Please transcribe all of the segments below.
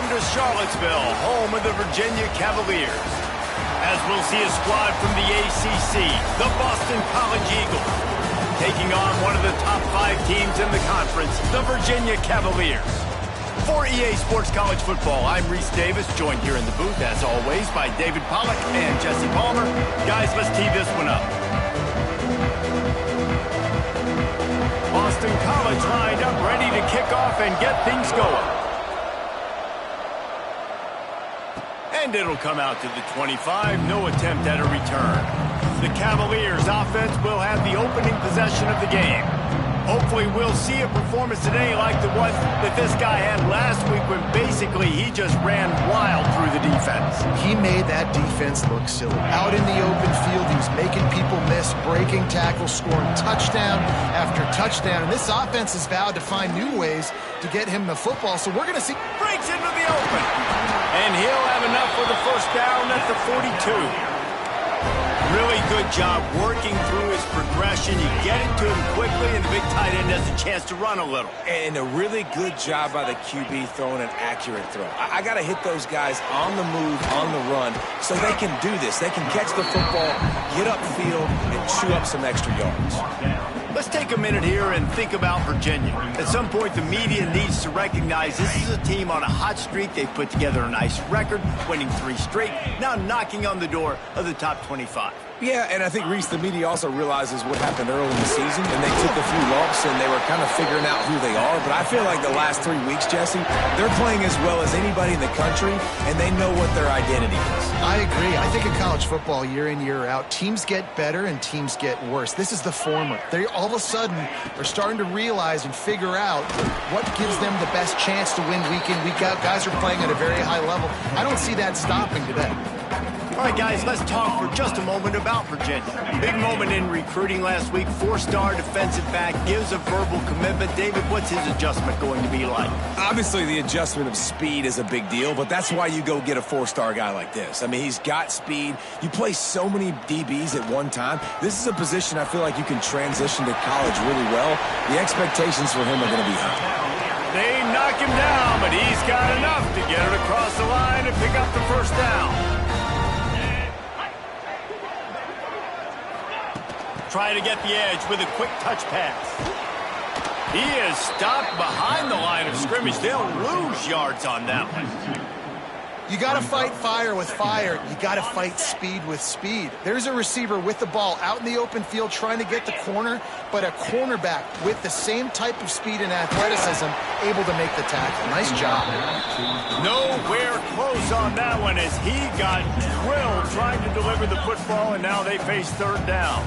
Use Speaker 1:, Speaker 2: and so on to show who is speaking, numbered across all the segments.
Speaker 1: Welcome to Charlottesville, home of the Virginia Cavaliers. As we'll see a squad from the ACC, the Boston College Eagles, taking on one of the top 5 teams in the conference, the Virginia Cavaliers. For EA Sports College Football, I'm Reese Davis, joined here in the booth, as always, by David Pollack and Jesse Palmer. Guys, let's tee this one up. Boston College lined up, ready to kick off and get things going. And it'll come out to the 25, no attempt at a return. The Cavaliers offense will have the opening possession of the game. Hopefully we'll see a performance today like the one that this guy had last week when basically he just ran wild through the defense.
Speaker 2: He made that defense look silly. Out in the open field, he was making people miss, breaking tackles, scoring touchdown after touchdown. And this offense has vowed to find new ways to get him the football. So we're going to see...
Speaker 1: Breaks into the open. And he'll have enough for the first down at the 42. Really good job working through his progression. You get it to him quickly, and the big tight end has a chance to run a little.
Speaker 3: And a really good job by the QB throwing an accurate throw. I got to hit those guys on the move, on the run, so they can do this. They can catch the football, get upfield, and chew up some extra yards.
Speaker 1: Let's take a minute here and think about Virginia. At some point, the media needs to recognize this is a team on a hot streak. They've put together a nice record, winning 3 straight, now knocking on the door of the top 25.
Speaker 3: Yeah, and I think, Reese, the media also realizes what happened early in the season, and they took a few lumps, and they were kind of figuring out who they are. But I feel like the last 3 weeks, Jesse, they're playing as well as anybody in the country, and they know what their identity is.
Speaker 2: I agree. I think in college football, year in, year out, teams get better and teams get worse. This is the former. They all of a sudden are starting to realize and figure out what gives them the best chance to win week in, week out. Guys are playing at a very high level. I don't see that stopping today.
Speaker 1: All right, guys, let's talk for just a moment about Virginia. Big moment in recruiting last week. 4-star defensive back gives a verbal commitment. David, what's his adjustment going to be like?
Speaker 3: Obviously, the adjustment of speed is a big deal, but that's why you go get a 4-star guy like this. I mean, he's got speed. You play so many DBs at one time. This is a position I feel like you can transition to college really well. The expectations for him are going to be high.
Speaker 1: They knock him down, but he's got enough to get it across the line and pick up the first down. Try to get the edge with a quick touch pass. He is stopped behind the line of scrimmage. They'll lose yards on that one.
Speaker 2: You got to fight fire with fire. You got to fight speed with speed. There's a receiver with the ball out in the open field trying to get the corner, but a cornerback with the same type of speed and athleticism able to make the tackle. Nice job.
Speaker 1: Nowhere close on that one as he got drilled trying to deliver the football, and now they face 3rd down.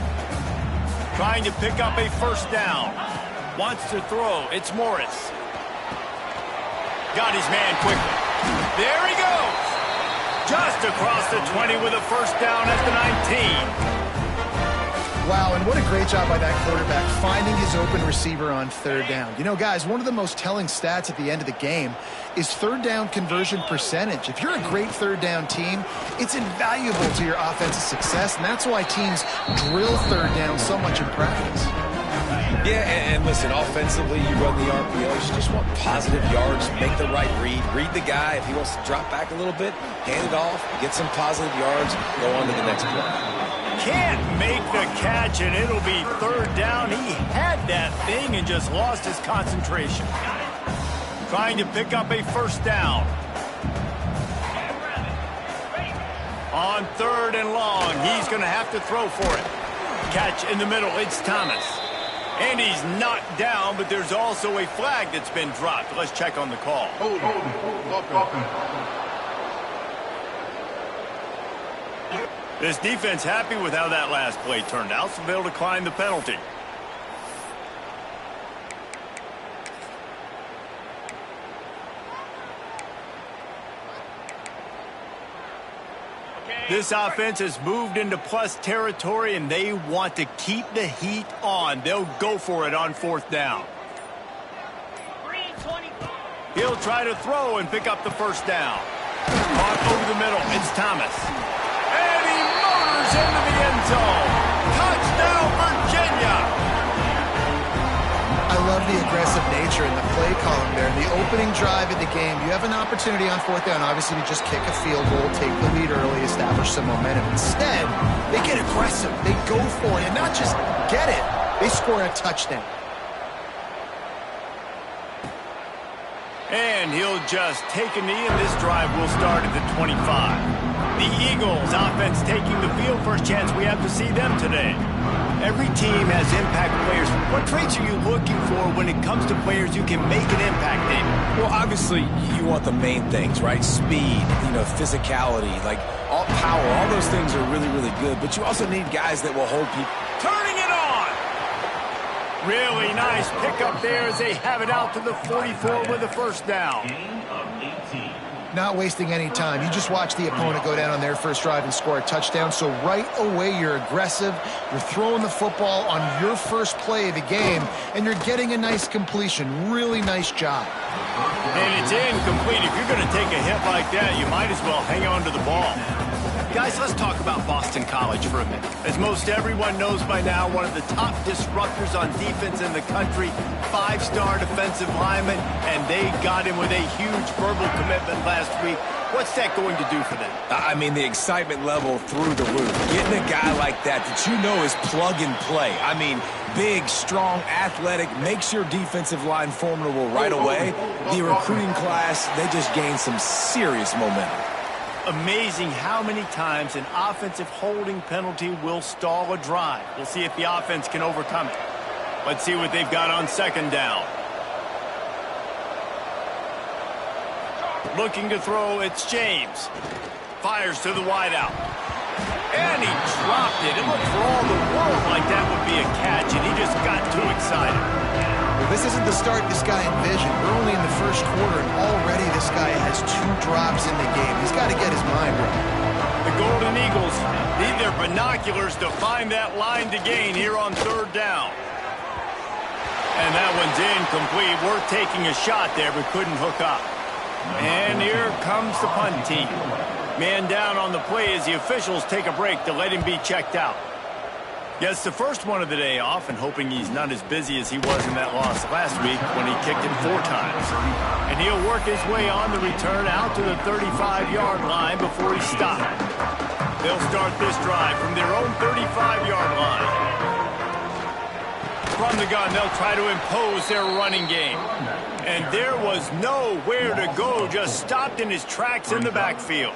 Speaker 1: Trying to pick up a first down. Wants to throw. It's Morris. Got his man quickly. There he goes. Just across the 20 with a first down at the 19.
Speaker 2: Wow, and what a great job by that quarterback finding his open receiver on 3rd down. You know, guys, one of the most telling stats at the end of the game is 3rd down conversion percentage. If you're a great 3rd down team, it's invaluable to your offensive success, and that's why teams drill 3rd down so much in practice.
Speaker 3: Yeah, and listen, offensively, you run the RPOs. You just want positive yards, make the right read the guy. If he wants to drop back a little bit, hand it off, get some positive yards, go on to the next play.
Speaker 1: Can't make the catch, and it'll be 3rd down. He had that thing and just lost his concentration. Trying to pick up a first down. On 3rd and long, he's going to have to throw for it. Catch in the middle, it's Thomas. And he's knocked down, but there's also a flag that's been dropped. Let's check on the call. This defense happy with how that last play turned out, so they'll decline the penalty. This offense has moved into plus territory, and they want to keep the heat on. They'll go for it on 4th down. He'll try to throw and pick up the first down. Caught over the middle. It's Thomas. And he motors into the end zone. Touchdown, Virginia!
Speaker 2: I love the aggressive nature in the play column there. In the opening drive of the game, you have an opportunity on fourth down, obviously, to just kick a field goal, take the lead early, establish some momentum. Instead, they get aggressive. They go for it, and not just get it. They score a touchdown.
Speaker 1: And he'll just take a knee, and this drive will start at the 25. The Eagles offense taking the field. First chance we have to see them today. Every team has impact players. What traits are you looking for when it comes to players who can make an impact, David?
Speaker 3: Well, obviously, you want the main things, right? Speed, physicality, like all power. All those things are really, really good. But you also need guys that will hold people.
Speaker 1: Turning it on! Really nice pickup there as they have it out to the 44 with a first down.
Speaker 2: Not wasting any time. You just watch the opponent go down on their first drive and score a touchdown. So right away, you're aggressive. You're throwing the football on your first play of the game, and you're getting a nice completion. Really nice job.
Speaker 1: And it's incomplete. If you're going to take a hit like that, you might as well hang on to the ball. Guys, let's talk about Boston College for a minute. As most everyone knows by now, one of the top disruptors on defense in the country, five-star defensive lineman, and they got him with a huge verbal commitment last week. What's that going to do for them?
Speaker 3: I mean, the excitement level through the roof. Getting a guy like that you know is plug and play. I mean, big, strong, athletic, makes your defensive line formidable right away. The recruiting class, they just gained some serious momentum.
Speaker 1: Amazing how many times an offensive holding penalty will stall a drive. We'll see if the offense can overcome it. Let's see what they've got on second down. Looking to throw, it's James. Fires to the wideout. And he dropped it. It looked for all the world like that would be a catch, and he just got too excited.
Speaker 2: Well, this isn't the start this guy envisioned. We're only in the first quarter, and already this guy has 2 drops in the game. He's got to get his mind right.
Speaker 1: The Golden Eagles need their binoculars to find that line to gain here on third down. And that one's incomplete. Worth taking a shot there, but couldn't hook up. And here comes the punt team. Man down on the play as the officials take a break to let him be checked out. Gets the first one of the day off, and hoping he's not as busy as he was in that loss last week when he kicked him 4 times. And he'll work his way on the return out to the 35-yard line before he's stopped. They'll start this drive from their own 35-yard line. From the gun, they'll try to impose their running game. And there was nowhere to go, just stopped in his tracks in the backfield.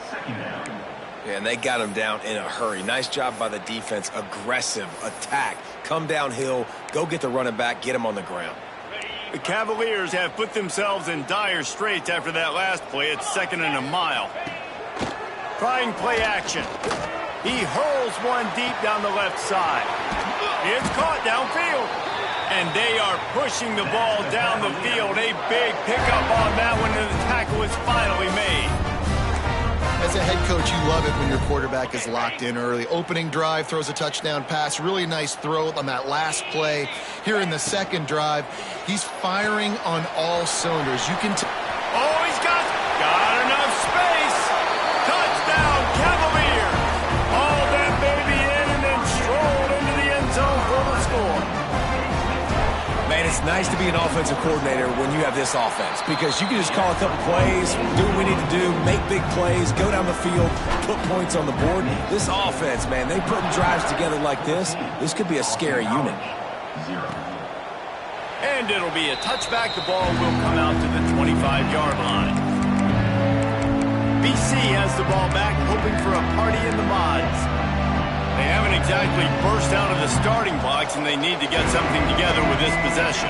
Speaker 3: And they got him down in a hurry. Nice job by the defense. Aggressive attack. Come downhill. Go get the running back. Get him on the ground.
Speaker 1: The Cavaliers have put themselves in dire straits after that last play. It's 2nd and a mile. Trying play action. He hurls one deep down the left side. It's caught downfield. And they are pushing the ball down the field. A big pickup on that one, and the tackle is finally made.
Speaker 2: As a head coach, you love it when your quarterback is locked in early. Opening drive, throws a touchdown pass. Really nice throw on that last play. Here in the second drive, he's firing on all cylinders. You can
Speaker 1: oh, he's got enough space. Touchdown, Cavalier. Haul that baby in and then strolled into the end zone for the score.
Speaker 3: Man, it's nice to be an offensive coordinator when you have this offense, because you can just call a couple plays, do what we need to do, make big plays, go down the field, put points on the board. This offense, man, they putting drives together like this. This could be a scary unit.
Speaker 1: And it'll be a touchback. The ball will come out to the 25-yard line. BC has the ball back, hoping for a party in the mods. They haven't exactly burst out of the starting blocks, and they need to get something together with this possession.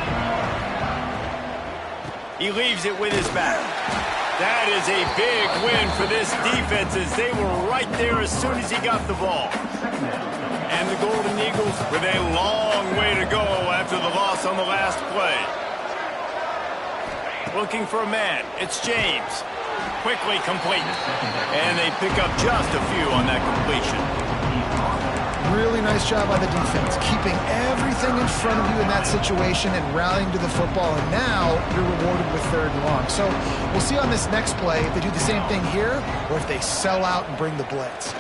Speaker 1: He leaves it with his back. That is a big win for this defense, as they were right there as soon as he got the ball. And the Golden Eagles with a long way to go after the loss on the last play. Looking for a man. It's James. Quickly complete. And they pick up just a few on that completion.
Speaker 2: Really nice job by the defense, keeping everything in front of you in that situation and rallying to the football. And now you're rewarded with 3rd and long. So we'll see on this next play if they do the same thing here or if they sell out and bring the blitz.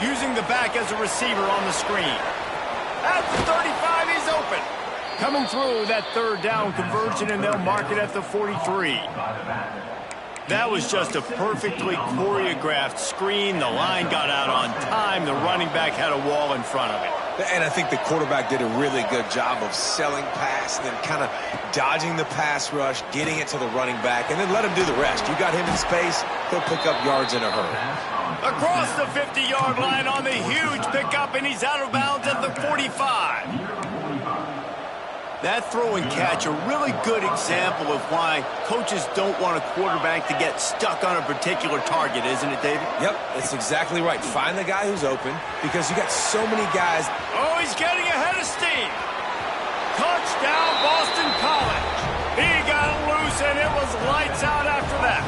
Speaker 1: Using the back as a receiver on the screen. At the 35, he's open. Coming through that third down conversion, and they'll mark it at the 43. That was just a perfectly choreographed screen. The line got out on time. The running back had a wall in front of it.
Speaker 3: And I think the quarterback did a really good job of selling pass and then kind of dodging the pass rush, getting it to the running back, and then let him do the rest. You got him in space, he'll pick up yards in a hurry.
Speaker 1: Across the 50-yard line on the huge pickup, and he's out of bounds at the 45. That throw and catch, a really good example of why coaches don't want a quarterback to get stuck on a particular target, isn't it, David?
Speaker 3: Yep, that's exactly right. Find the guy who's open because you got so many guys.
Speaker 1: Oh, he's getting ahead of steam. Touchdown, Boston College. He got loose, and it was lights out after that.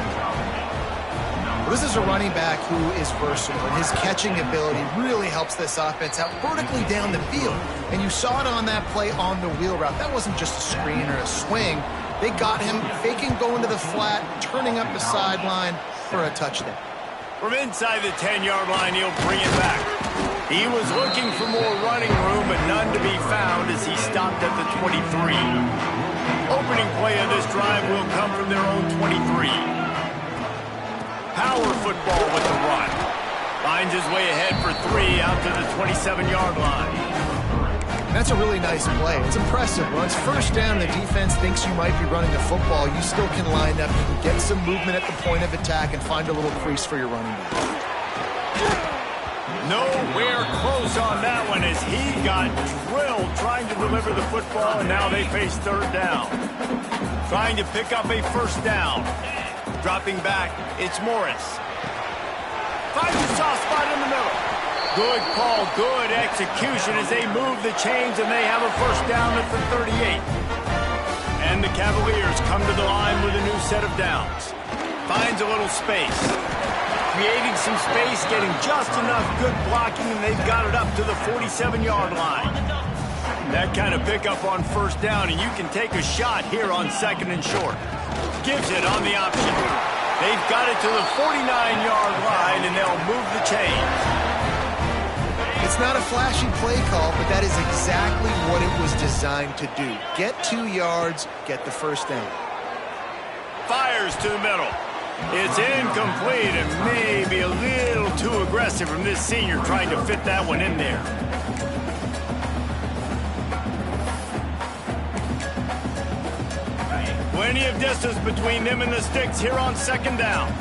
Speaker 2: This is a running back who is versatile, and his catching ability really helps this offense out vertically down the field. And you saw it on that play on the wheel route. That wasn't just a screen or a swing. They got him faking going to the flat, turning up the sideline for a touchdown.
Speaker 1: From inside the 10-yard line, he'll bring it back. He was looking for more running room, but none to be found as he stopped at the 23. Opening play of this drive will come from their own 23. Power football with the run. Finds his way ahead for 3 out to the 27-yard line.
Speaker 2: That's a really nice play. It's impressive. When it's first down, the defense thinks you might be running the football. You still can line up. You can get some movement at the point of attack and find a little crease for your running back.
Speaker 1: Nowhere close on that one as he got drilled trying to deliver the football, and now they face third down. Trying to pick up a first down. Dropping back, it's Morris. Finds a soft spot in the middle. Good call, good execution as they move the chains, and they have a first down at the 38. And the Cavaliers come to the line with a new set of downs. Finds a little space. Creating some space, getting just enough good blocking, and they've got it up to the 47-yard line. That kind of pickup on first down, and you can take a shot here on second and short. Gives it on the option. They've got it to the 49-yard line, and they'll move the chains.
Speaker 2: It's not a flashy play call, but that is exactly what it was designed to do. Get 2 yards, get the first down.
Speaker 1: Fires to the middle. It's incomplete and maybe a little too aggressive from this senior trying to fit that one in there. Plenty of distance between them and the sticks here on second down.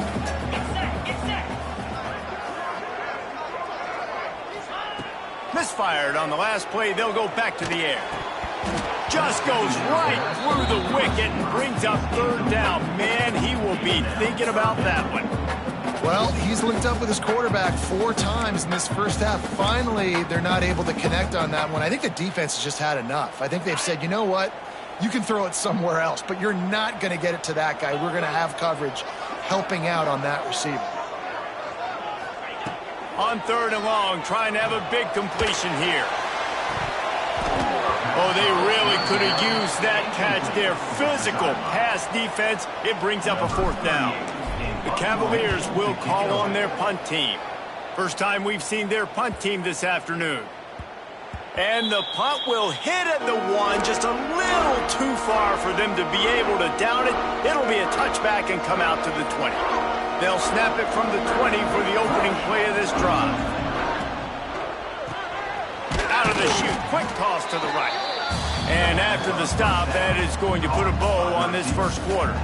Speaker 1: Misfired on the last play. They'll go back to the air. Just goes right through the wicket and brings up third down. Man, he will be thinking about that one.
Speaker 2: Well, he's linked up with his quarterback 4 times in this first half. Finally, they're not able to connect on that one. I think the defense has just had enough. I think they've said, you know what? You can throw it somewhere else, but you're not going to get it to that guy. We're going to have coverage helping out on that receiver.
Speaker 1: On third and long, trying to have a big completion here. Oh, they really could have used that catch there. Physical pass defense. It brings up a fourth down. The Cavaliers will call on their punt team. First time we've seen their punt team this afternoon. And the punt will hit at the 1, just a little too far for them to be able to down it. It'll be a touchback and come out to the 20. They'll snap it from the 20 for the opening play of this drive. Out of the chute, quick toss to the right. And after the stop, that is going to put a bow on this first quarter.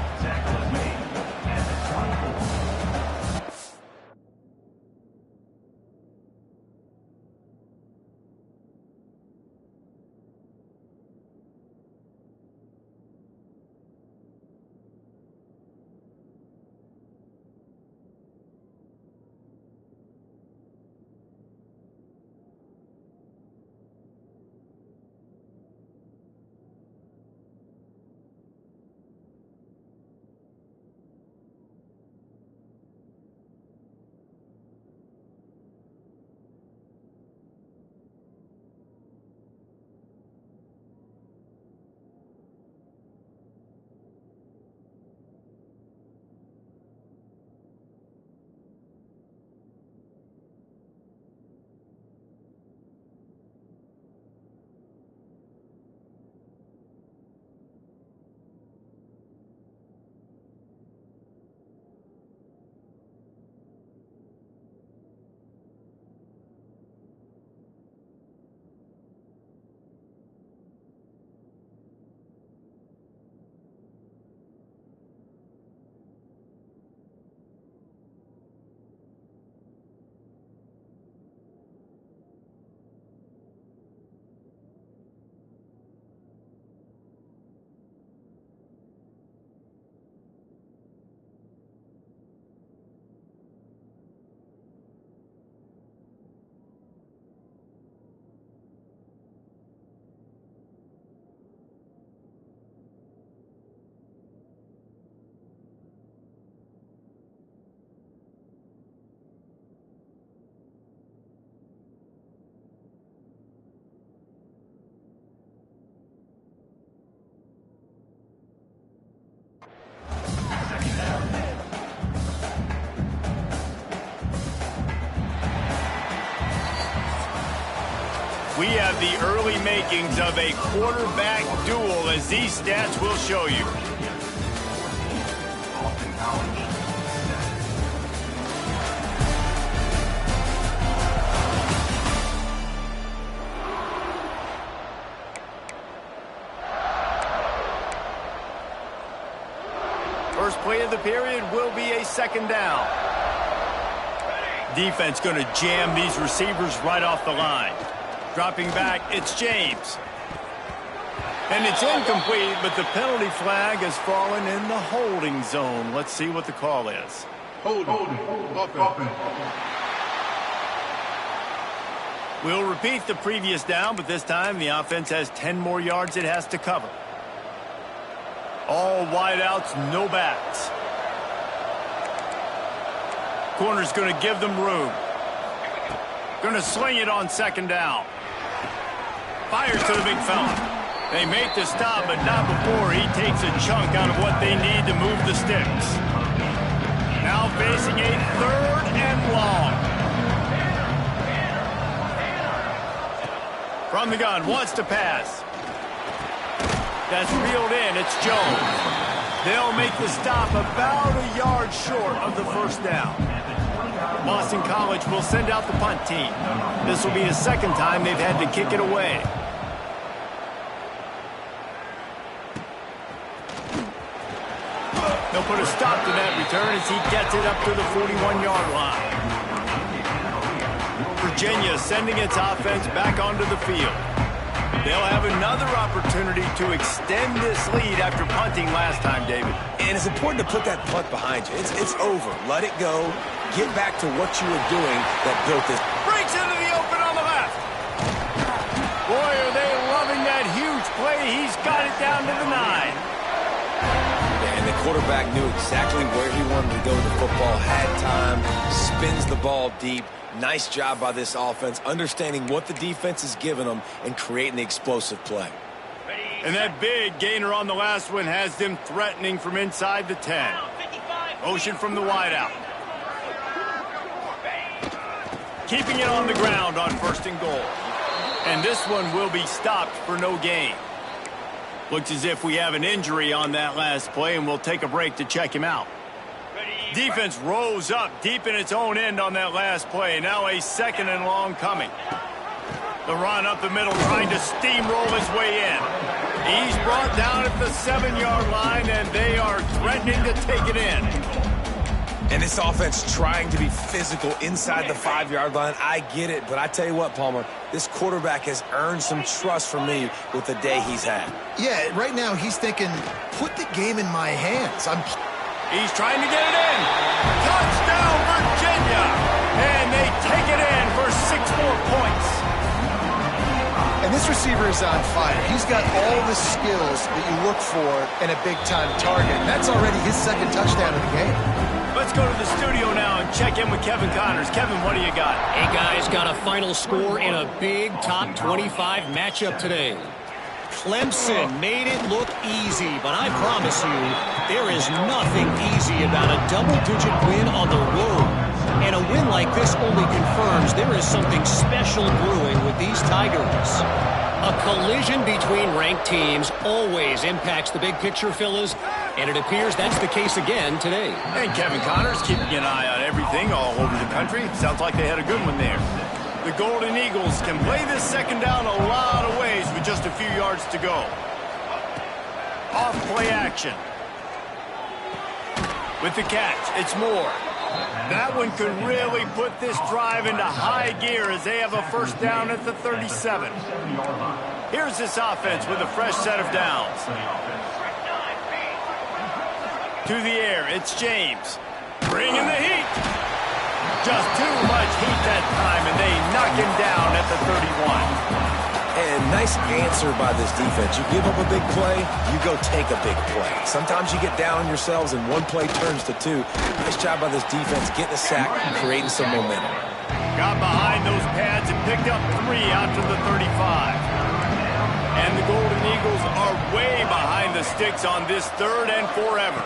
Speaker 1: We have the early makings of a quarterback duel, as these stats will show you. First play of the period will be a second down. Defense going to jam these receivers right off the line. Dropping back, it's James. And it's incomplete, but the penalty flag has fallen in the holding zone. Let's see what the call is.
Speaker 4: Holding.
Speaker 1: We'll repeat the previous down, but this time the offense has 10 more yards it has to cover. All wideouts, no backs. Corner's going to give them room. Going to sling it on second down. Fires to the big fella. They make the stop, but not before he takes a chunk out of what they need to move the sticks. Now facing a third and long. From the gun, wants to pass. That's reeled in. It's Jones. They'll make the stop about a yard short of the first down. Boston College will send out the punt team. This will be the second time they've had to kick it away. They'll put a stop to that return as he gets it up to the 41-yard line. Virginia sending its offense back onto the field. They'll have another opportunity to extend this lead after punting last time, David.
Speaker 3: And it's important to put that punt behind you. It's over. Let it go. Get back to what you were doing that built this.
Speaker 1: Breaks into the open on the left. Boy, are they loving that huge play. He's got it down to the 9.
Speaker 3: And the quarterback knew exactly where he wanted to go with the football, had time, spins the ball deep. Nice job by this offense, understanding what the defense is giving them and creating the explosive play.
Speaker 1: And that big gainer on the last one has them threatening from inside the 10. Motion from the wideout. Keeping it on the ground on first and goal. And this one will be stopped for no gain. Looks as if we have an injury on that last play, and we'll take a break to check him out. Defense rose up deep in its own end on that last play. Now a second and long coming. The run up the middle trying to steamroll his way in. He's brought down at the 7-yard line, and they are threatening to take it in.
Speaker 3: And this offense trying to be physical inside the 5-yard line. I get it, but I tell you what, Palmer, this quarterback has earned some trust from me with the day he's had.
Speaker 2: Yeah, right now he's thinking, put the game in my hands.
Speaker 1: He's trying to get it in. Touchdown, Virginia! And they take it in for 6 more points.
Speaker 2: And this receiver is on fire. He's got all the skills that you look for in a big-time target. And that's already his second touchdown of the game.
Speaker 1: Let's go to the studio now and check in with Kevin Connors. Kevin, what do you got?
Speaker 5: Hey, guys, got a final score in a big top 25 matchup today. Clemson made it look easy, but I promise you, there is nothing easy about a double-digit win on the road. And a win like this only confirms there is something special brewing with these Tigers. A collision between ranked teams always impacts the big picture, fellas, and it appears that's the case again today.
Speaker 1: And Kevin Connors keeping an eye on everything all over the country. Sounds like they had a good one there. The Golden Eagles can play this second down a lot of ways with just a few yards to go. Off play action. With the catch, it's Moore. That one could really put this drive into high gear as they have a first down at the 37. Here's this offense with a fresh set of downs. To the air, it's James. Bringing the heat. Just too much heat that time, and they knock him down at the 31.
Speaker 3: And nice answer by this defense. You give up a big play, you go take a big play. Sometimes you get down on yourselves and one play turns to 2. Nice job by this defense getting a sack, creating some momentum.
Speaker 1: Got behind those pads and picked up 3 out to the 35. And the Golden Eagles are way behind the sticks on this 3rd and forever.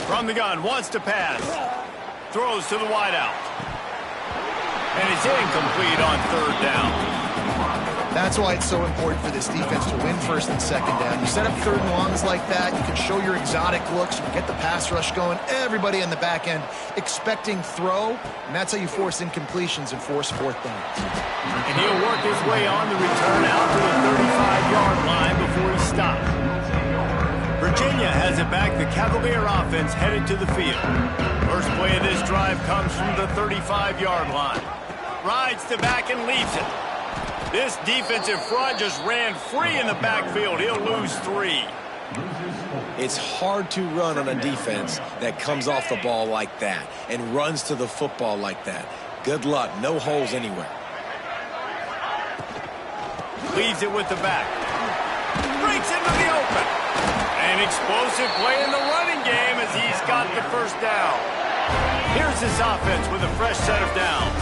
Speaker 1: From the gun, wants to pass. Throws to the wideout. And it's incomplete on 3rd down.
Speaker 2: That's why it's so important for this defense to win first and second down. You set up third and longs like that, you can show your exotic looks, you can get the pass rush going, everybody in the back end expecting throw, and that's how you force incompletions and force fourth down.
Speaker 1: And he'll work his way on the return out to the 35-yard line before he stopped. Virginia has it back. The Cavalier offense headed to the field. First play of this drive comes from the 35-yard line. Rides to back and leaves it. This defensive front just ran free in the backfield. He'll lose 3.
Speaker 3: It's hard to run on a defense that comes off the ball like that and runs to the football like that. Good luck. No holes anywhere.
Speaker 1: Leaves it with the back. Breaks into the open. An explosive play in the running game as he's got the first down. Here's his offense with a fresh set of downs.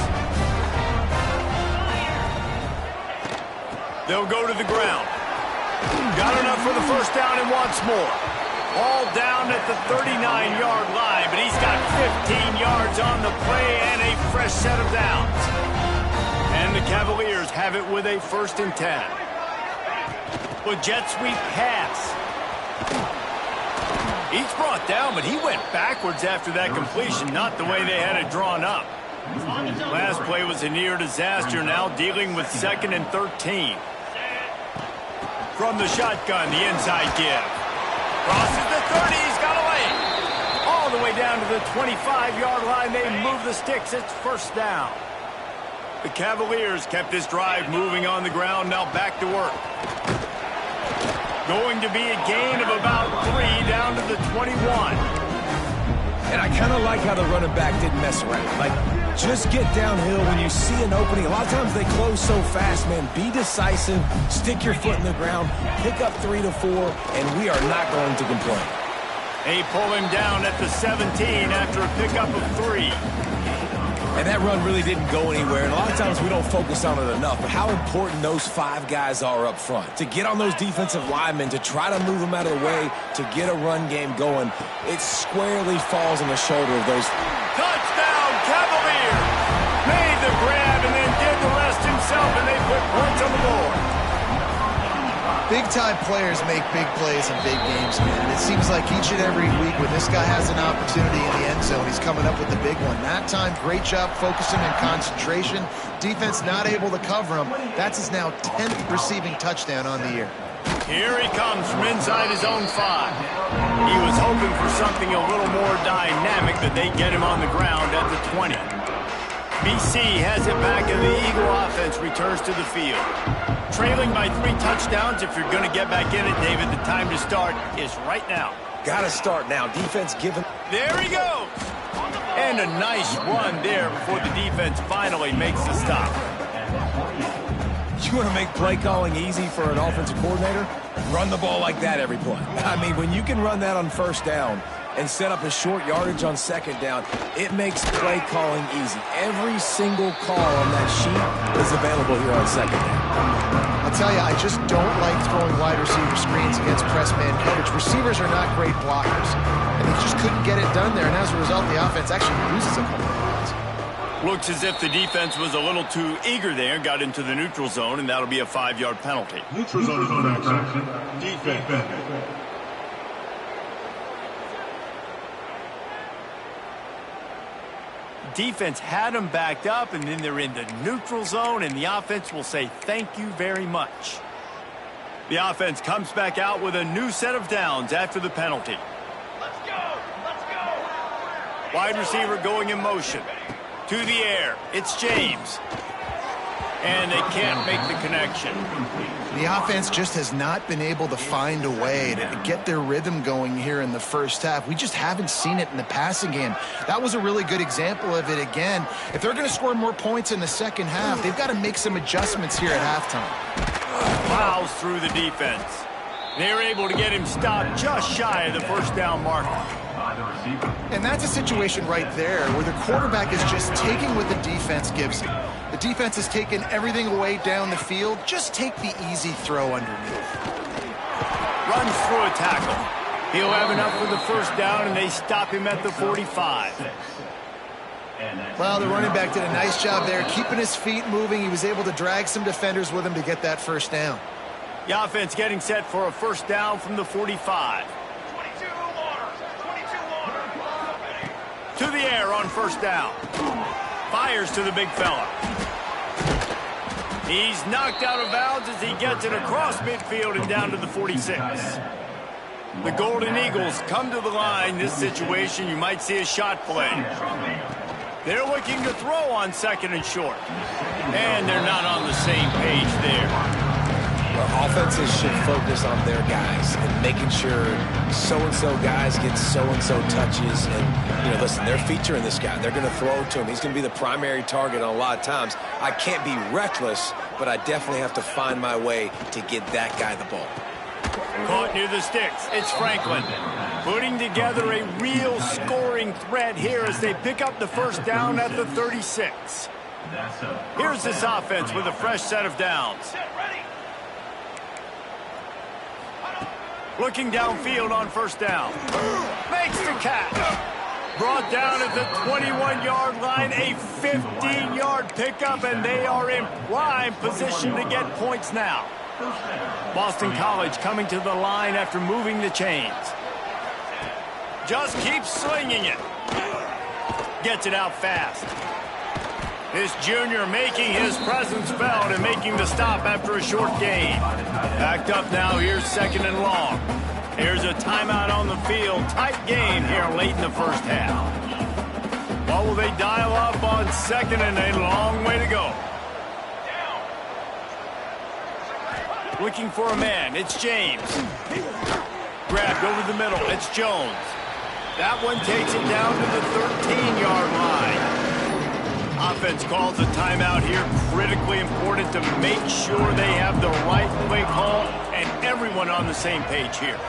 Speaker 1: They'll go to the ground. Got enough for the first down and wants more. All down at the 39-yard line, but he's got 15 yards on the play and a fresh set of downs. And the Cavaliers have it with a 1st and 10. With jet sweep pass. He's brought down, but he went backwards after that completion, not the way they had it drawn up. Last play was a near disaster, now dealing with 2nd and 13. From the shotgun, the inside give. Crosses the 30, he's got a lane. All the way down to the 25-yard line, they move the sticks, it's first down. The Cavaliers kept this drive moving on the ground, now back to work. Going to be a gain of about 3 down to the 21.
Speaker 3: And I kind of like how the running back didn't mess around. Like, just get downhill when you see an opening. A lot of times they close so fast, man. Be decisive, stick your foot in the ground, pick up 3 to 4, and we are not going to complain.
Speaker 1: They pull him down at the 17 after a pickup of 3.
Speaker 3: And that run really didn't go anywhere, and a lot of times we don't focus on it enough, but how important those 5 guys are up front. To get on those defensive linemen, to try to move them out of the way, to get a run game going, it squarely falls on the shoulder of those.
Speaker 1: Touchdown, Cavaliers! Made the grab and then did the rest himself, and they put points on the board.
Speaker 2: Big-time players make big plays in big games, man. And it seems like each and every week when this guy has an opportunity in the end zone, he's coming up with the big one. That time, great job focusing and concentration. Defense not able to cover him. That's his now 10th receiving touchdown on the year.
Speaker 1: Here he comes from inside his own 5. He was hoping for something a little more dynamic, but they get him on the ground at the 20. BC has it back, and the Eagle offense returns to the field. Trailing by 3 touchdowns. If you're going to get back in it, David, the time to start is right now.
Speaker 3: Got to start now. Defense given.
Speaker 1: There he goes. And a nice run there before the defense finally makes the stop.
Speaker 3: You want to make play calling easy for an offensive coordinator? Run the ball like that every play. I mean, when you can run that on first down and set up a short yardage on second down, it makes play calling easy. Every single call on that sheet is available here on second down.
Speaker 2: I'll tell you, I just don't like throwing wide receiver screens against press man coverage. Receivers are not great blockers, and they just couldn't get it done there, and as a result, the offense actually loses a couple of yards.
Speaker 1: Looks as if the defense was a little too eager there, got into the neutral zone, and that'll be a 5-yard penalty.
Speaker 4: Neutral zone infraction. Defense.
Speaker 1: Defense had them backed up, and then they're in the neutral zone, and the offense will say thank you very much. The offense comes back out with a new set of downs after the penalty. Let's go! Let's go! Wide receiver going in motion. To the air. It's James. And they can't make the connection.
Speaker 2: The offense just has not been able to find a way to get their rhythm going here in the first half. We just haven't seen it in the passing game. That was a really good example of it again. If they're going to score more points in the second half, they've got to make some adjustments here at halftime.
Speaker 1: Plows through the defense. They're able to get him stopped just shy of the first down marker.
Speaker 2: And that's a situation right there where the quarterback is just taking what the defense gives him. The defense has taken everything away down the field. Just take the easy throw underneath.
Speaker 1: Runs through a tackle. He'll have enough for the first down, and they stop him at the 45.
Speaker 2: Well, the running back did a nice job there, keeping his feet moving. He was able to drag some defenders with him to get that first down.
Speaker 1: The offense getting set for a first down from the 45. To the air on first down. Fires to the big fella. He's knocked out of bounds as he gets it across midfield and down to the 46. The Golden Eagles come to the line. This situation, you might see a shot play. They're looking to throw on second and short. And they're not on the same page there.
Speaker 3: Well, offenses should focus on their guys and making sure so-and-so guys get so-and-so touches. And, listen, they're featuring this guy. They're going to throw it to him. He's going to be the primary target on a lot of times. I can't be reckless, but I definitely have to find my way to get that guy the ball.
Speaker 1: Caught near the sticks. It's Franklin putting together a real scoring threat here as they pick up the first down at the 36. Here's this offense with a fresh set of downs. Looking downfield on first down. Makes the catch. Brought down at the 21-yard line. A 15-yard pickup, and they are in prime position to get points now. Boston College coming to the line after moving the chains. Just keeps slinging it. Gets it out fast. This junior making his presence felt and making the stop after a short gain. Backed up now, here's second and long. Here's a timeout on the field. Tight game here late in the first half. What will they dial up on second and a long way to go? Looking for a man, it's James. Grabbed over the middle, it's Jones. That one takes it down to the 13-yard line. Offense calls a timeout here. Critically important to make sure they have the right play call and everyone on the same page here.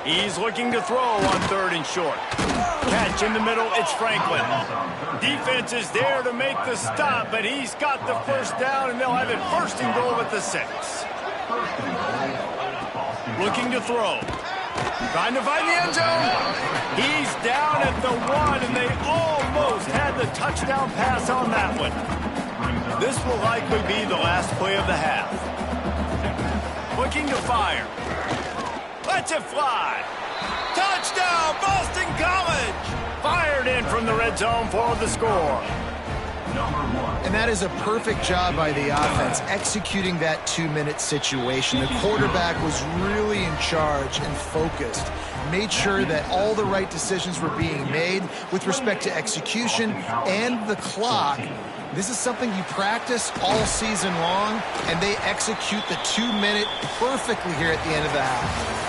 Speaker 1: He's looking to throw on third and short. Catch in the middle, it's Franklin. Defense is there to make the stop, but he's got the first down, and they'll have it first and goal at the 6. Looking to throw. Trying to find the end zone. He's down at the 1, and they almost had the touchdown pass on that one. This will likely be the last play of the half. Looking to fire. Lets it fly. Touchdown, Boston College! Fired in from the red zone for the score.
Speaker 2: And that is a perfect job by the offense, executing that 2-minute situation. The quarterback was really in charge and focused. Made sure that all the right decisions were being made with respect to execution and the clock. This is something you practice all season long, and they execute the 2-minute perfectly here at the end of the half.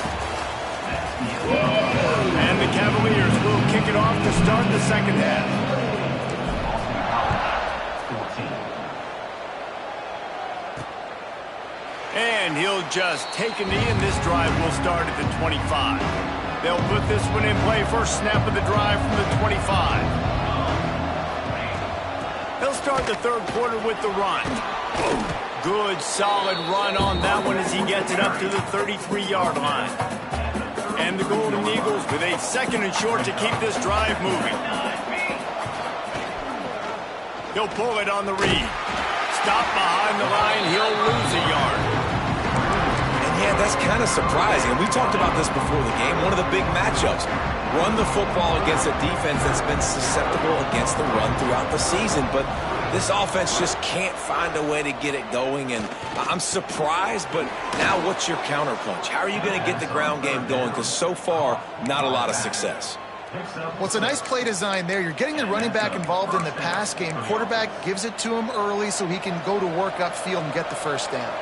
Speaker 1: And the Cavaliers will kick it off to start the second half. And he'll just take a knee, and this drive will start at the 25. They'll put this one in play. First snap of the drive from the 25. He'll start the third quarter with the run. Good, solid run on that one as he gets it up to the 33-yard line. And the Golden Eagles with a second and short to keep this drive moving. He'll pull it on the read. Stop behind the line. He'll lose a yard.
Speaker 3: Yeah, that's kind of surprising. We talked about this before the game. One of the big matchups. Run the football against a defense that's been susceptible against the run throughout the season. But this offense just can't find a way to get it going. And I'm surprised, but now what's your counterpunch? How are you going to get the ground game going? Because so far, not a lot of success.
Speaker 2: Well, it's a nice play design there. You're getting the running back involved in the pass game. Quarterback gives it to him early so he can go to work upfield and get the first down.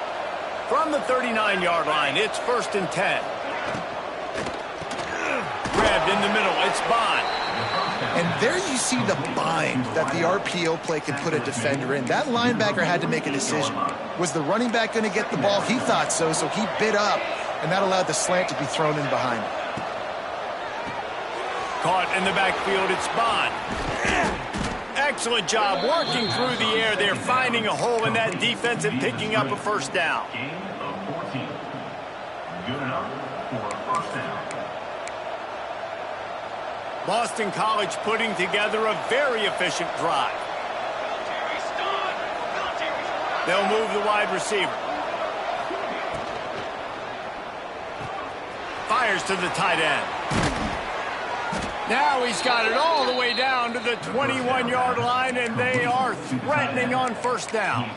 Speaker 1: From the 39-yard line, it's first and 10. Grabbed in the middle, it's Bond.
Speaker 2: And there you see the bind that the RPO play can put a defender in. That linebacker had to make a decision. Was the running back going to get the ball? He thought so, so he bit up, and that allowed the slant to be thrown in behind him.
Speaker 1: Caught in the backfield, it's Bond. Excellent job working through the air there, finding a hole in that defense and picking up a first down. Boston College putting together a very efficient drive. They'll move the wide receiver. Fires to the tight end. Now he's got it all the way down to the 21-yard line, and they are threatening on first down.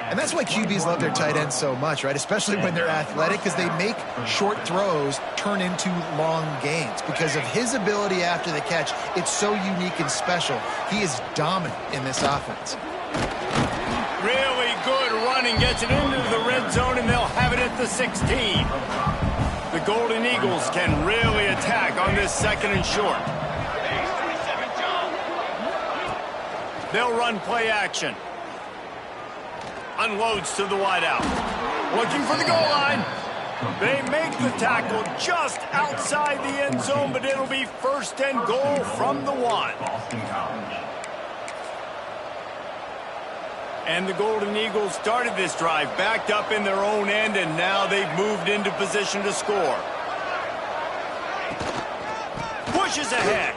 Speaker 2: And that's why QBs love their tight ends so much, right? Especially when they're athletic, because they make short throws turn into long gains. Because of his ability after the catch, it's so unique and special. He is dominant in this offense.
Speaker 1: Really good running, gets it into the red zone, and they'll have it at the 16. The Golden Eagles can really attack on this second and short. They'll run play action. Unloads to the wideout. Looking for the goal line. They make the tackle just outside the end zone, but it'll be first and goal from the 1. And the Golden Eagles started this drive backed up in their own end, and now they've moved into position to score. Pushes ahead.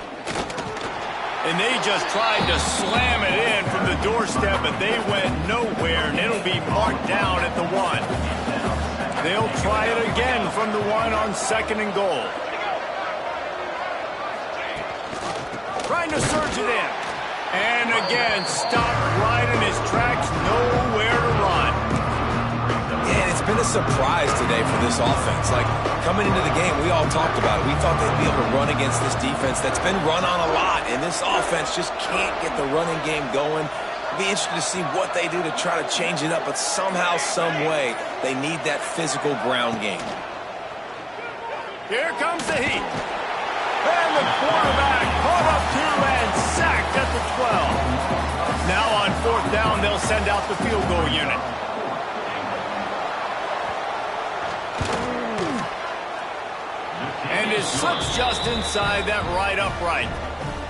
Speaker 1: And they just tried to slam it in from the doorstep, but they went nowhere, and it'll be marked down at the 1. They'll try it again from the 1 on second and goal. Trying to surge it in. And again, stopped right in his tracks, nowhere to run.
Speaker 3: Yeah, and it's been a surprise today for this offense. Like, coming into the game, we all talked about it. We thought they'd be able to run against this defense that's been run on a lot, and this offense just can't get the running game going. It'll be interesting to see what they do to try to change it up, but somehow, some way, they need that physical ground game.
Speaker 1: Here comes the heat. And the quarterback caught up to and sacked at the 12. Now on fourth down, they'll send out the field goal unit. And his slips just inside that right upright.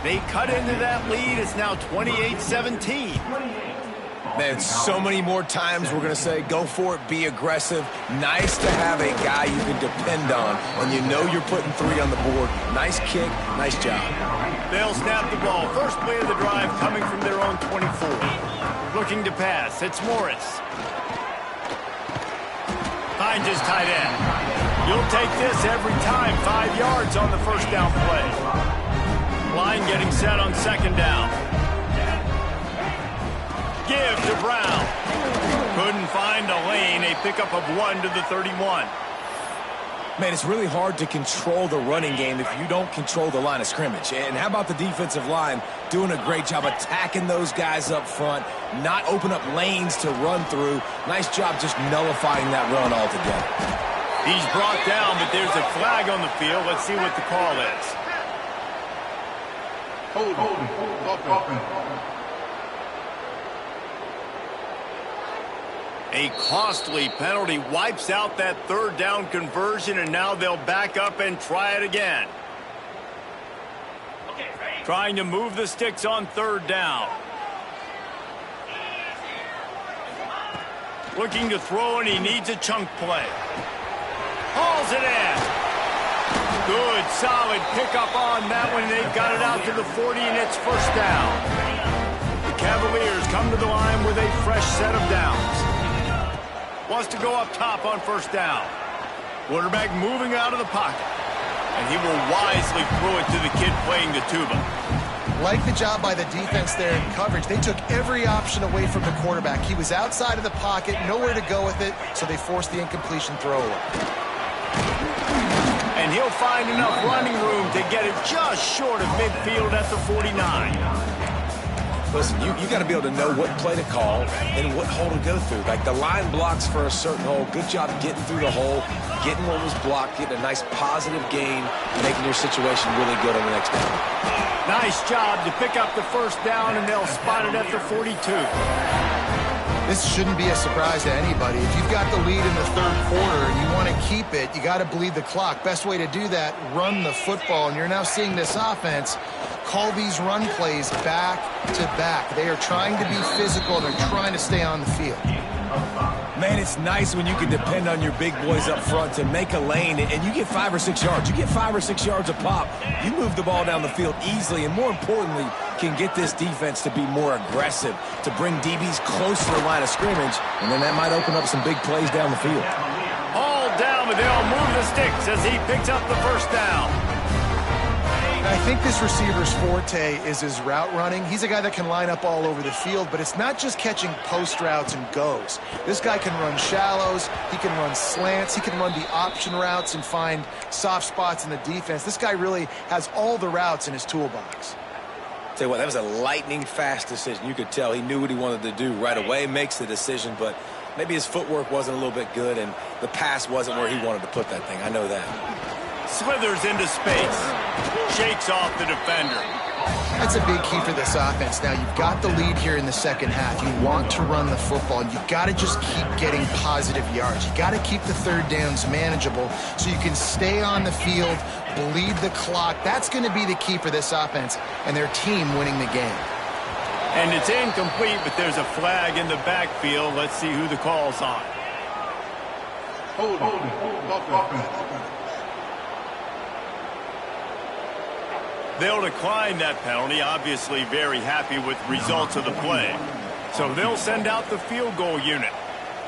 Speaker 1: They cut into that lead. It's now 28-17.
Speaker 3: Man, so many more times we're going to say, go for it, be aggressive. Nice to have a guy you can depend on when you know you're putting 3 on the board. Nice kick, nice job.
Speaker 1: They'll snap the ball. First play of the drive coming from their own 24. Looking to pass. It's Morris. Finds his tight end. You'll take this every time. 5 yards on the first down play. Line getting set on second down. Give to Brown. Couldn't find a lane. A pickup of 1 to the 31.
Speaker 3: Man, it's really hard to control the running game if you don't control the line of scrimmage. And how about the defensive line doing a great job attacking those guys up front, not open up lanes to run through. Nice job just nullifying that run altogether.
Speaker 1: He's brought down, but there's a flag on the field. Let's see what the call is. A costly penalty wipes out that third down conversion, and now they'll back up and try it again. Trying to move the sticks on third down. Looking to throw, and he needs a chunk play. Hauls it in. Good, solid pickup on that one. They've got it out to the 40, and it's first down. The Cavaliers come to the line with a fresh set of downs. Wants to go up top on first down. Quarterback moving out of the pocket. And he will wisely throw it to the kid playing the tuba.
Speaker 2: Like the job by the defense there in coverage. They took every option away from the quarterback. He was outside of the pocket, nowhere to go with it, so they forced the incompletion throwaway.
Speaker 1: And he'll find enough running room to get it just short of midfield at the 49.
Speaker 3: Listen, you got to be able to know what play to call and what hole to go through. Like, the line blocks for a certain hole. Good job getting through the hole, getting what was blocked, getting a nice positive gain, making your situation really good on the next down.
Speaker 1: Nice job to pick up the first down, and they'll spot it at the 42.
Speaker 2: This shouldn't be a surprise to anybody. If you've got the lead in the third quarter and you want to keep it, you got to bleed the clock. Best way to do that, run the football. And you're now seeing this offense call these run plays back to back. They are trying to be physical. They're trying to stay on the field.
Speaker 3: Man, it's nice when you can depend on your big boys up front to make a lane, and you get 5 or 6 yards. You get 5 or 6 yards a pop. You move the ball down the field easily, and more importantly, can get this defense to be more aggressive, to bring DBs close to the line of scrimmage, and then that might open up some big plays down the field.
Speaker 1: All down, but they'll move the sticks as he picks up the first down.
Speaker 2: I think this receiver's forte is his route running. He's a guy that can line up all over the field, but it's not just catching post routes and goes. This guy can run shallows, he can run slants, he can run the option routes and find soft spots in the defense. This guy really has all the routes in his toolbox.
Speaker 3: Tell you what, that was a lightning fast decision. You could tell he knew what he wanted to do right away, makes the decision, but maybe his footwork wasn't a little bit good and the pass wasn't where he wanted to put that thing. I know that.
Speaker 1: Slithers into space. Shakes off the defender.
Speaker 2: That's a big key for this offense. Now, you've got the lead here in the second half. You want to run the football. You've got to just keep getting positive yards. You've got to keep the third downs manageable so you can stay on the field, bleed the clock. That's going to be the key for this offense and their team winning the game.
Speaker 1: And it's incomplete, but there's a flag in the backfield. Let's see who the call's on.
Speaker 4: Hold offense.
Speaker 1: They'll decline that penalty, obviously very happy with results of the play. So they'll send out the field goal unit.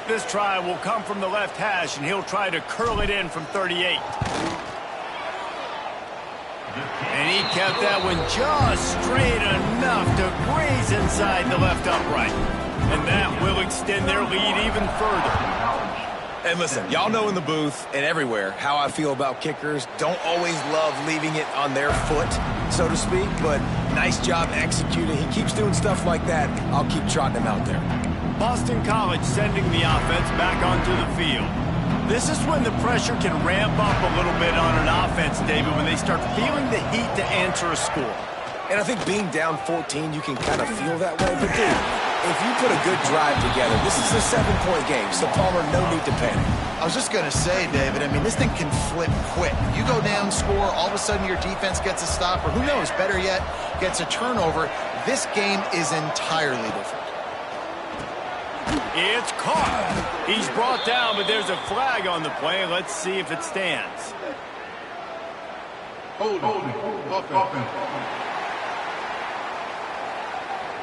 Speaker 1: This try will come from the left hash, and he'll try to curl it in from 38. And he kept that one just straight enough to graze inside the left upright. And that will extend their lead even further.
Speaker 3: And listen, y'all know in the booth and everywhere how I feel about kickers. Don't always love leaving it on their foot, so to speak, but nice job executing. He keeps doing stuff like that. I'll keep trotting him out there.
Speaker 1: Boston College sending the offense back onto the field. This is when the pressure can ramp up a little bit on an offense, David, when they start feeling the heat to answer a score.
Speaker 3: And I think being down 14, you can kind of feel that way. But, dude, if you put a good drive together, this is a 7-point game, so Palmer, no need to panic.
Speaker 2: I was just going to say, David, I mean, this thing can flip quick. You go down, score, all of a sudden your defense gets a stop, or who knows, better yet, gets a turnover. This game is entirely different.
Speaker 1: It's caught. He's brought down, but there's a flag on the play. Let's see if it stands.
Speaker 4: Hold offense.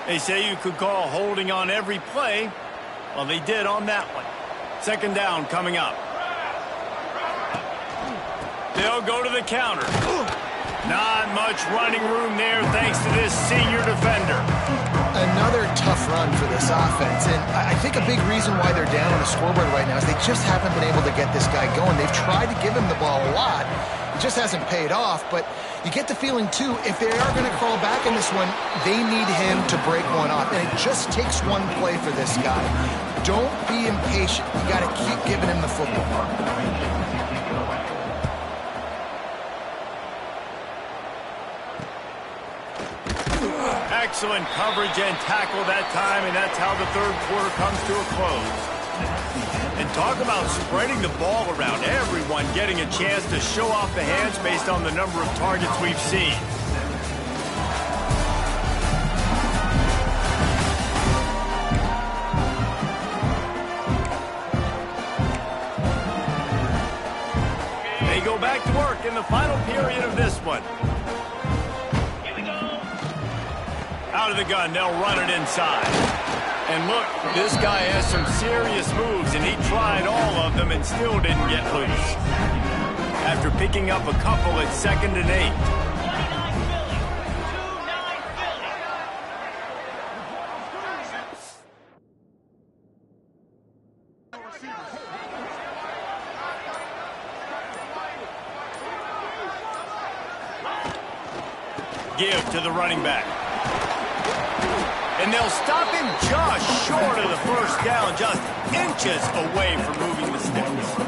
Speaker 1: They say you could call holding on every play. Well, they did on that one. Second down coming up. They'll go to the counter. Not much running room there thanks to this senior defender.
Speaker 2: Another tough run for this offense, and I think a big reason why they're down on the scoreboard right now is they just haven't been able to get this guy going. They've tried to give him the ball a lot. It just hasn't paid off, but you get the feeling, too, if they are going to crawl back in this one, they need him to break one off, and it just takes one play for this guy. Don't be impatient. You got to keep giving him the football.
Speaker 1: Excellent coverage and tackle that time, and that's how the third quarter comes to a close. And talk about spreading the ball around. Everyone getting a chance to show off the hands based on the number of targets we've seen. They go back to work in the final period of this one. Out of the gun, they'll run it inside. And look, this guy has some serious moves, and he tried all of them and still didn't get loose. After picking up a couple at 2nd and 8. Give to the running back. And they'll stop him just short of the first down, just inches away from moving the sticks.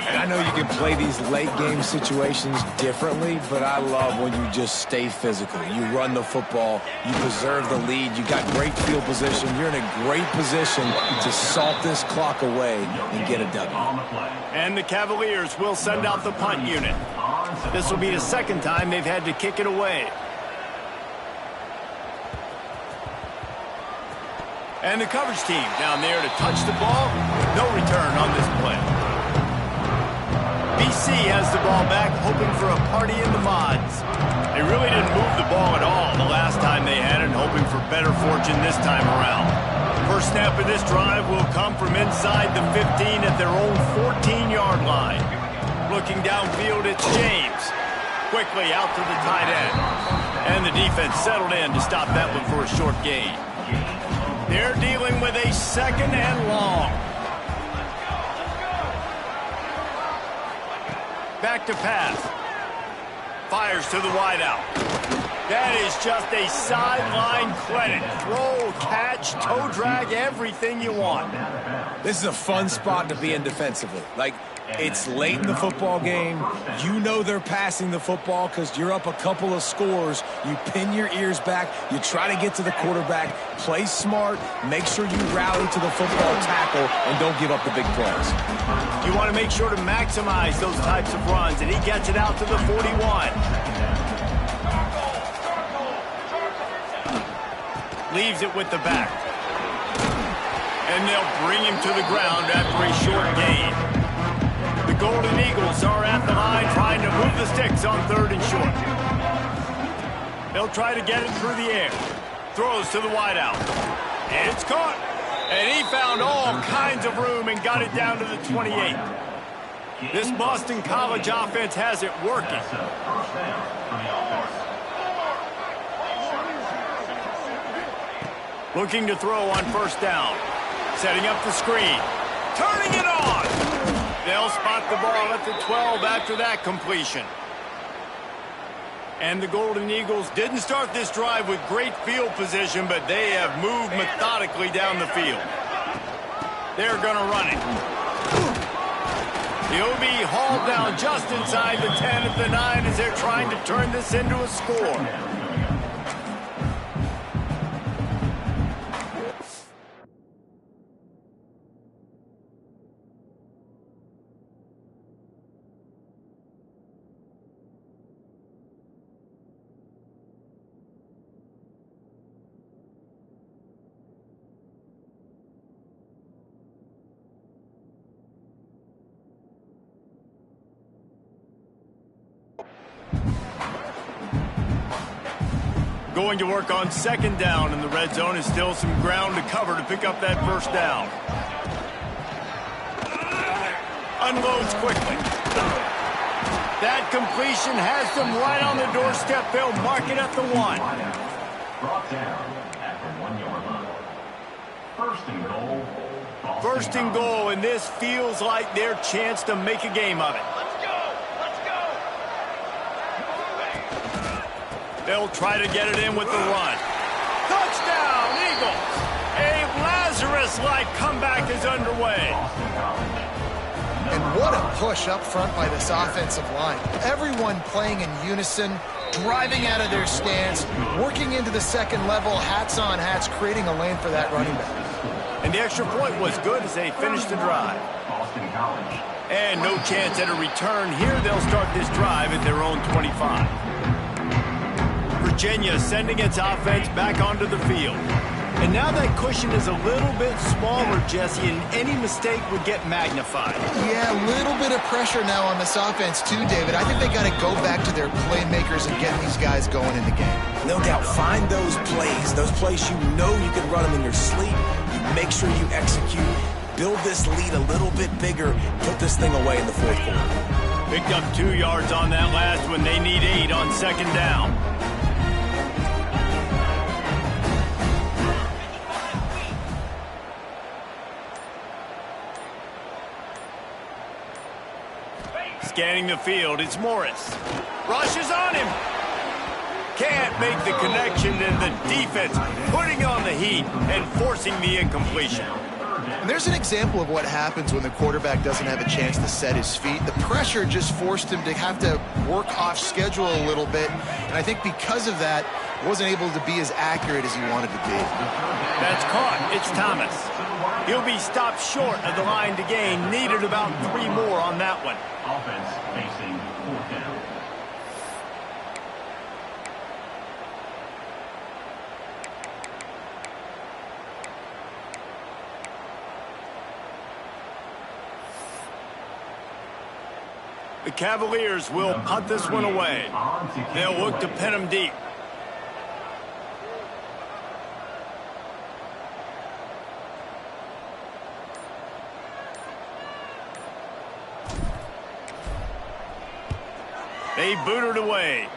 Speaker 3: And I know you can play these late game situations differently, but I love when you just stay physical. You run the football, you preserve the lead, you got great field position, you're in a great position to salt this clock away and get a W.
Speaker 1: And the Cavaliers will send out the punt unit. This will be the second time they've had to kick it away. And the coverage team down there to touch the ball. No return on this play. BC has the ball back, hoping for a party in the mods. They really didn't move the ball at all the last time they had it, hoping for better fortune this time around. First snap of this drive will come from inside the 15 at their own 14-yard line. Looking downfield, it's James. Quickly out to the tight end. And the defense settled in to stop that one for a short gain. They're dealing with a second and long. Back to pass. Fires to the wideout. That is just a sideline credit. Throw, catch, toe drag, everything you want.
Speaker 3: This is a fun spot to be in defensively. Like, it's late in the football game. You know they're passing the football because you're up a couple of scores. You pin your ears back. You try to get to the quarterback. Play smart. Make sure you rally to the football tackle and don't give up the big plays.
Speaker 1: You want to make sure to maximize those types of runs, and he gets it out to the 41. Leaves it with the back. And they'll bring him to the ground after a short gain. The Golden Eagles are at the line trying to move the sticks on 3rd and short. They'll try to get it through the air. Throws to the wideout. It's caught. And he found all kinds of room and got it down to the 28. This Boston College offense has it working. Looking to throw on 1st down. Setting up the screen. Turning it on. They'll spot the ball at the 12 after that completion. And the Golden Eagles didn't start this drive with great field position, but they have moved methodically down the field. They're going to run it. The OB hauled down just inside the 10 at the 9 as they're trying to turn this into a score. Going to work on 2nd down in the red zone. Is still some ground to cover to pick up that 1st down. Unloads quickly. That completion has them right on the doorstep. They'll mark it at the 1.
Speaker 6: Brought down at the 1-yard line. 1st and goal.
Speaker 1: 1st and goal, and this feels like their chance to make a game of it. They'll try to get it in with the run. Touchdown, Eagles! A Lazarus-like comeback is underway.
Speaker 2: And what a push up front by this offensive line. Everyone playing in unison, driving out of their stance, working into the 2nd level, hats on hats, creating a lane for that running back.
Speaker 1: And the extra point was good as they finished the drive. And no chance at a return here. They'll start this drive at their own 25. Virginia sending its offense back onto the field. And now that cushion is a little bit smaller, Jesse, and any mistake would get magnified.
Speaker 2: Yeah, a little bit of pressure now on this offense too, David. I think they got to go back to their playmakers and get these guys going in the game.
Speaker 3: No doubt, find those plays you know you can run them in your sleep. You make sure you execute. Build this lead a little bit bigger. Put this thing away in the 4th quarter.
Speaker 1: Picked up 2 yards on that last one. They need 8 on 2nd down. Scanning the field, it's Morris. Rushes on him. Can't make the connection, and the defense putting on the heat and forcing the incompletion.
Speaker 2: And there's an example of what happens when the quarterback doesn't have a chance to set his feet. The pressure just forced him to have to work off schedule a little bit. And I think because of that, wasn't able to be as accurate as he wanted to be.
Speaker 1: That's caught. It's Thomas. He'll be stopped short of the line to gain. Needed about 3 more on that one.
Speaker 6: Offense facing 4th down.
Speaker 1: The Cavaliers will punt this one away. They'll look to pin them deep. They boot it away.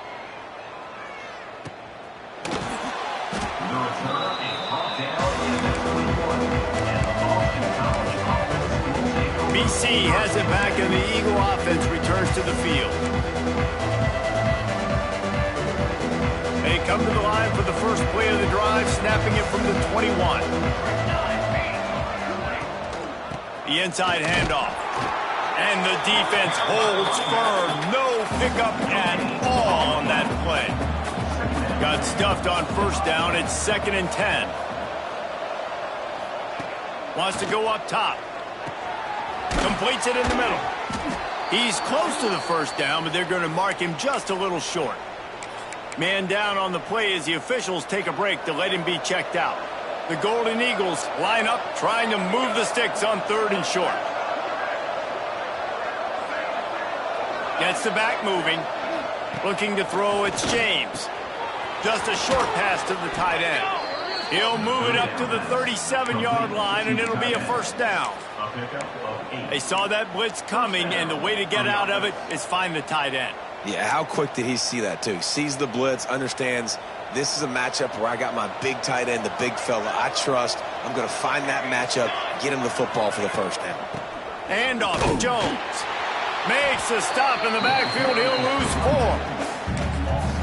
Speaker 1: BC has it back, and the Eagle offense returns to the field. They come to the line for the first play of the drive, snapping it from the 21. The inside handoff. And the defense holds firm. No pickup at all on that play. Got stuffed on first down. It's 2nd and 10. Wants to go up top. Completes it in the middle. He's close to the first down, but they're going to mark him just a little short. Man down on the play as the officials take a break to let him be checked out. The Golden Eagles line up, trying to move the sticks on 3rd and short. Gets the back moving. Looking to throw, it's James. Just a short pass to the tight end. He'll move it up to the 37-yard line, and it'll be a first down. They saw that blitz coming, and the way to get out of it is find the tight end.
Speaker 3: Yeah, how quick did he see that, too? Sees the blitz, understands this is a matchup where I got my big tight end, the big fella I trust. I'm going to find that matchup, get him the football for the first down.
Speaker 1: Handoff to Jones. Makes a stop in the backfield. He'll lose 4.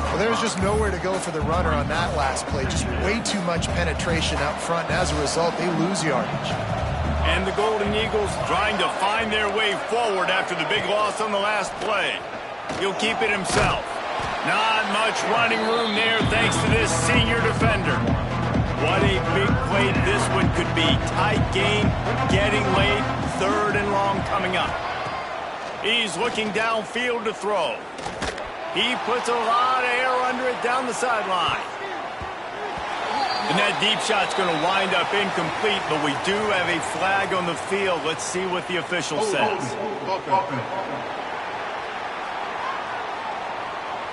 Speaker 2: Well, there's just nowhere to go for the runner on that last play. Just way too much penetration up front, and as a result, they lose yardage.
Speaker 1: And the Golden Eagles trying to find their way forward after the big loss on the last play. He'll keep it himself. Not much running room there thanks to this senior defender. What a big play this one could be. Tight game, getting late, 3rd and long coming up. He's looking downfield to throw. He puts a lot of air under it down the sideline. And that deep shot's going to wind up incomplete, but we do have a flag on the field. Let's see what the official says.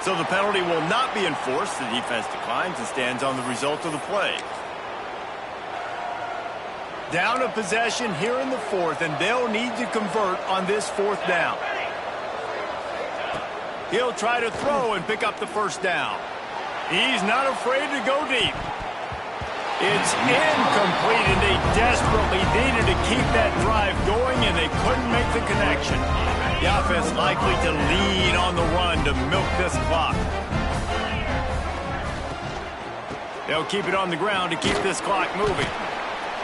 Speaker 1: So the penalty will not be enforced. The defense declines and stands on the result of the play. Down a possession here in the 4th, and they'll need to convert on this 4th down. He'll try to throw and pick up the first down. He's not afraid to go deep. It's incomplete, and they desperately needed to keep that drive going, and they couldn't make the connection. The offense likely to lean on the run to milk this clock. They'll keep it on the ground to keep this clock moving.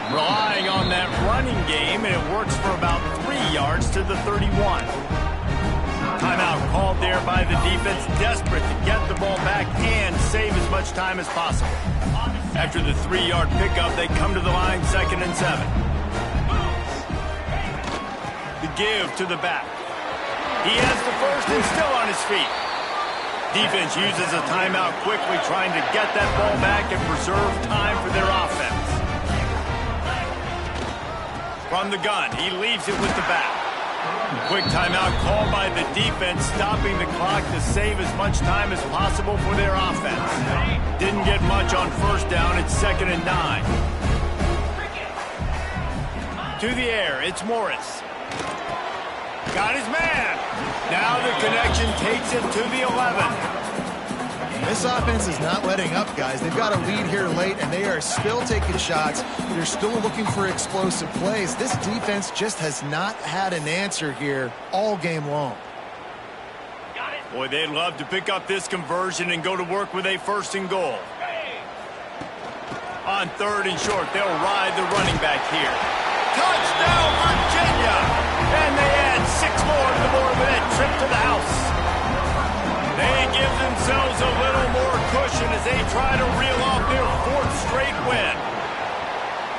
Speaker 1: Relying on that running game, and it works for about 3 yards to the 31. Timeout called there by the defense, desperate to get the ball back and save as much time as possible. After the 3-yard pickup, they come to the line 2nd and 7. The give to the back. He has the first and still on his feet. Defense uses a timeout quickly, trying to get that ball back and preserve time for their offense. From the gun, he leaves it with the back. Quick timeout called by the defense, stopping the clock to save as much time as possible for their offense. Didn't get much on first down. It's 2nd and 9. To the air, it's Morris. Got his man. Now the connection takes it to the 11.
Speaker 2: This offense is not letting up, guys. They've got a lead here late, and they are still taking shots. They're still looking for explosive plays. This defense just has not had an answer here all game long.
Speaker 1: Boy, they'd love to pick up this conversion and go to work with a 1st and goal. On 3rd and short, they'll ride the running back here. Touchdown, Virginia! And they add 6 more to the board with that trip to the house. They give themselves a little more cushion as they try to reel off their 4th straight win.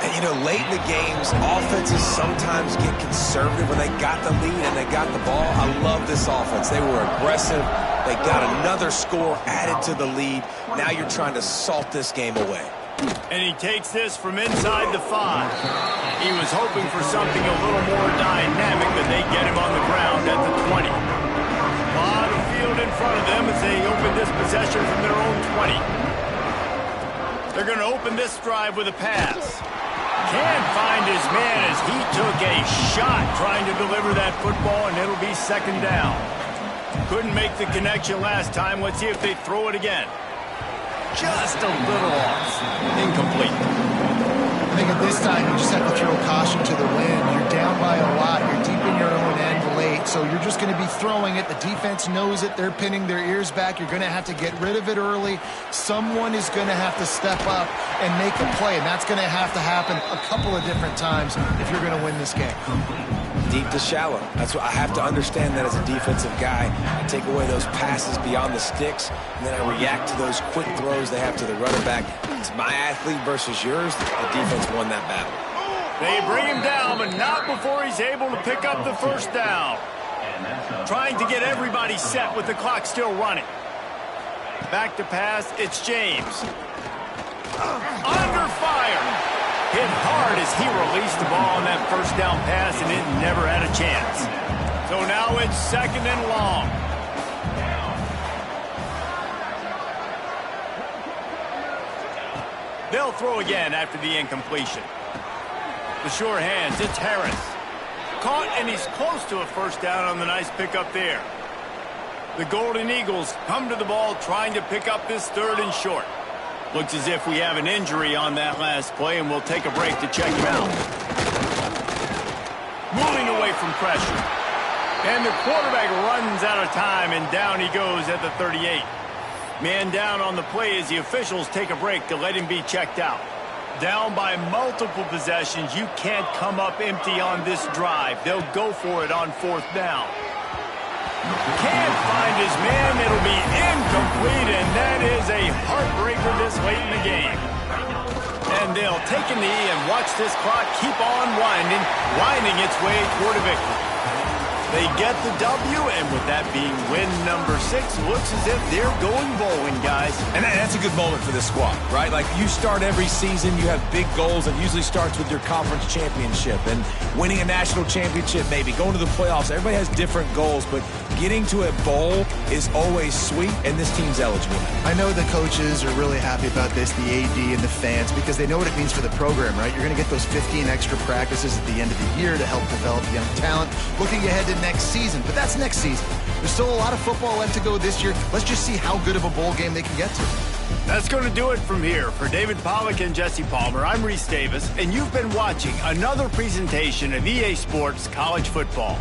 Speaker 3: And, you know, late in the games, offenses sometimes get conservative when they got the lead and they got the ball. I love this offense. They were aggressive. They got another score added to the lead. Now you're trying to salt this game away.
Speaker 1: And he takes this from inside the 5. He was hoping for something a little more dynamic, but they get him on the ground at the 20. in front of them as they open this possession from their own 20. They're going to open this drive with a pass. Can't find his man as he took a shot trying to deliver that football, and it'll be second down. Couldn't make the connection last time. Let's see if they throw it again. Just a little off. Incomplete.
Speaker 2: I think at this time you just have to throw caution to the wind. You're down by a lot. You're deep in your own end late, so you're just going to be throwing it. The defense knows it. They're pinning their ears back. You're going to have to get rid of it early. Someone is going to have to step up and make a play, and that's going to have to happen a couple of different times if you're going to win this game.
Speaker 3: Deep to shallow. That's what I have to understand that as a defensive guy. I take away those passes beyond the sticks, and then I react to those quick throws they have to the running back. It's my athlete versus yours. The defense won that battle.
Speaker 1: They bring him down, but not before he's able to pick up the first down. Trying to get everybody set with the clock still running. Back to pass, it's James. Under fire. Hit hard as he released the ball on that first down pass, and it never had a chance. So now it's second and long. They'll throw again after the incompletion. The sure hands, it's Harris. Caught, and he's close to a first down on the nice pickup there. The Golden Eagles come to the ball trying to pick up this third and short. Looks as if we have an injury on that last play, and we'll take a break to check him out. Moving away from pressure. And the quarterback runs out of time, and down he goes at the 38. Man down on the play as the officials take a break to let him be checked out. Down by multiple possessions, you can't come up empty on this drive. They'll go for it on fourth down. Can't find his man. It'll be incomplete, and that is a heartbreaker this late in the game. And they'll take a knee and watch this clock keep on winding its way toward a victory. They get the W, and with that being win number 6, looks as if they're going bowling, guys.
Speaker 3: And that's a good moment for this squad, right? Like, you start every season, you have big goals. It usually starts with your conference championship and winning a national championship, maybe going to the playoffs. Everybody has different goals, but getting to a bowl is always sweet, and this team's eligible.
Speaker 2: I know the coaches are really happy about this, the AD and the fans, because they know what it means for the program, right? You're going to get those 15 extra practices at the end of the year to help develop young talent. Looking ahead to next season, but that's next season. There's still a lot of football left to go this year. Let's just see how good of a bowl game they can get to.
Speaker 1: That's going to do it from here. For David Pollack and Jesse Palmer, I'm Reese Davis, and you've been watching another presentation of EA Sports College Football.